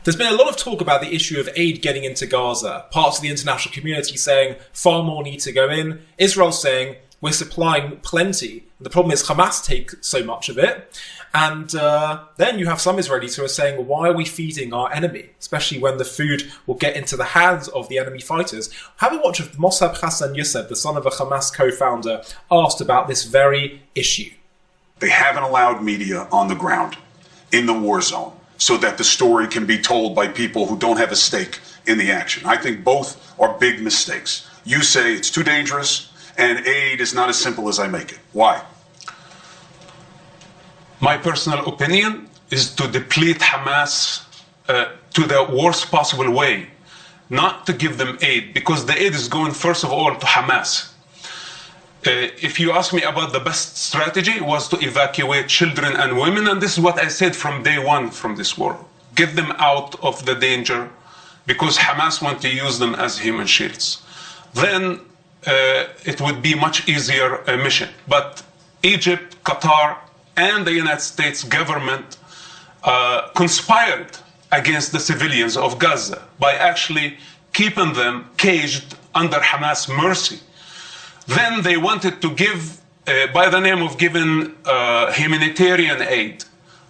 There's been a lot of talk about the issue of aid getting into Gaza. Parts of the international community saying far more need to go in. Israel saying we're supplying plenty. The problem is Hamas take so much of it. And then you have some Israelis who are saying, why are we feeding our enemy? Especially when the food will get into the hands of the enemy fighters. Have a watch of Mossab Hassan Youssef, the son of a Hamas co-founder, asked about this very issue. They haven't allowed media on the ground in the war zone so that the story can be told by people who don't have a stake in the action. I think both are big mistakes. You say it's too dangerous and aid is not as simple as I make it. Why? My personal opinion is to deplete Hamas to the worst possible way, not to give them aid, because the aid is going first of all to Hamas. If you ask me about the best strategy, was to evacuate children and women, and this is what I said from day one from this war. Get them out of the danger, because Hamas want to use them as human shields. Then it would be much easier mission. But Egypt, Qatar, and the United States government conspired against the civilians of Gaza by actually keeping them caged under Hamas mercy. Then they wanted to give, by the name of giving humanitarian aid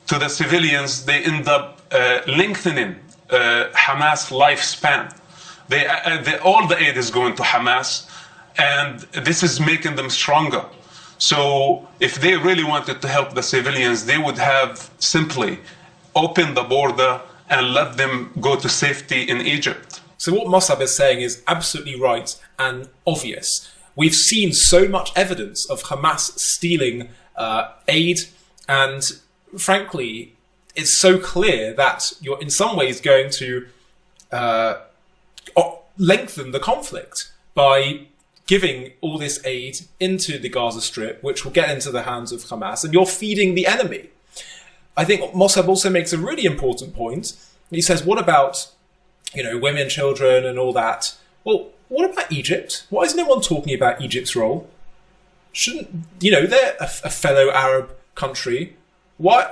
to the civilians, they end up lengthening Hamas lifespan. All the aid is going to Hamas, and this is making them stronger. So if they really wanted to help the civilians, they would have simply opened the border and let them go to safety in Egypt. So what Mossab is saying is absolutely right and obvious. We've seen so much evidence of Hamas stealing aid, and frankly, it's so clear that you're in some ways going to lengthen the conflict by giving all this aid into the Gaza Strip, which will get into the hands of Hamas, and you're feeding the enemy. I think Mossab also makes a really important point. He says, what about, women, children, and all that? Well, what about Egypt? Why is no one talking about Egypt's role? Shouldn't, they're a fellow Arab country. Why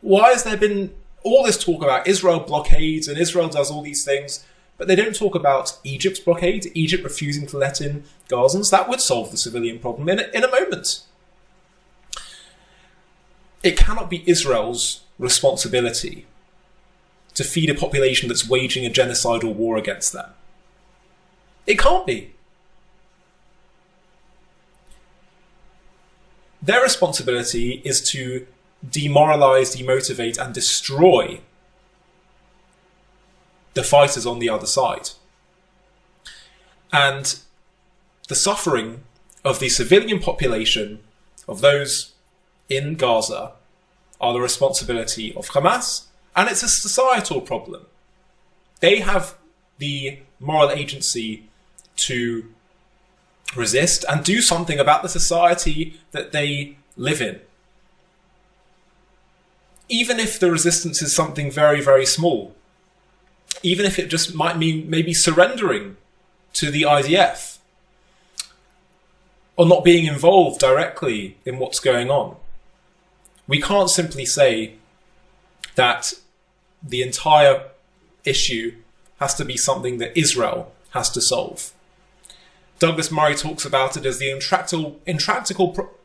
has there been all this talk about Israel blockades and Israel does all these things, but they don't talk about Egypt's blockade, Egypt refusing to let in Gazans? That would solve the civilian problem in a moment. It cannot be Israel's responsibility to feed a population that's waging a genocidal war against them. It can't be. Their responsibility is to demoralize, demotivate, and destroy the fighters on the other side. And the suffering of the civilian population, of those in Gaza, are the responsibility of Hamas, and it's a societal problem. They have the moral agency to resist and do something about the society that they live in. Even if the resistance is something very, very small. Even if it just might mean maybe surrendering to the IDF or not being involved directly in what's going on. We can't simply say that the entire issue has to be something that Israel has to solve. Douglas Murray talks about it as the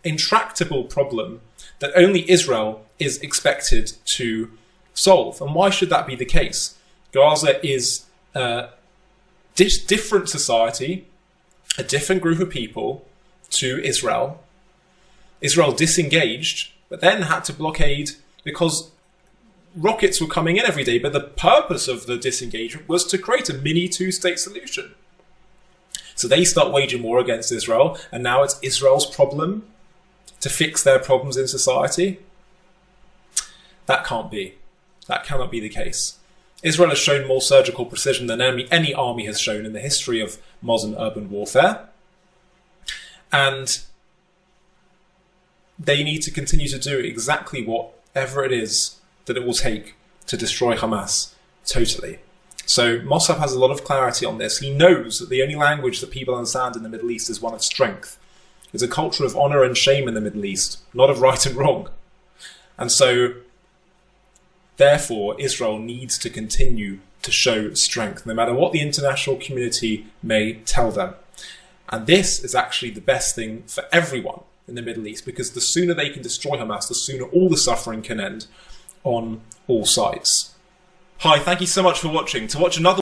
intractable problem that only Israel is expected to solve. And why should that be the case? Gaza is a different society, a different group of people to Israel. Israel disengaged, but then had to blockade because rockets were coming in every day. But the purpose of the disengagement was to create a mini two-state solution. So they start waging war against Israel, and now it's Israel's problem to fix their problems in society. That can't be. That cannot be the case. Israel has shown more surgical precision than any army has shown in the history of modern urban warfare. And they need to continue to do exactly whatever it is that it will take to destroy Hamas totally. So Mossab has a lot of clarity on this. He knows that the only language that people understand in the Middle East is one of strength. It's a culture of honor and shame in the Middle East, not of right and wrong. And so Therefore, Israel needs to continue to show strength, no matter what the international community may tell them. And this is actually the best thing for everyone in the Middle East, because the sooner they can destroy Hamas, the sooner all the suffering can end on all sides. Hi, thank you so much for watching. To watch another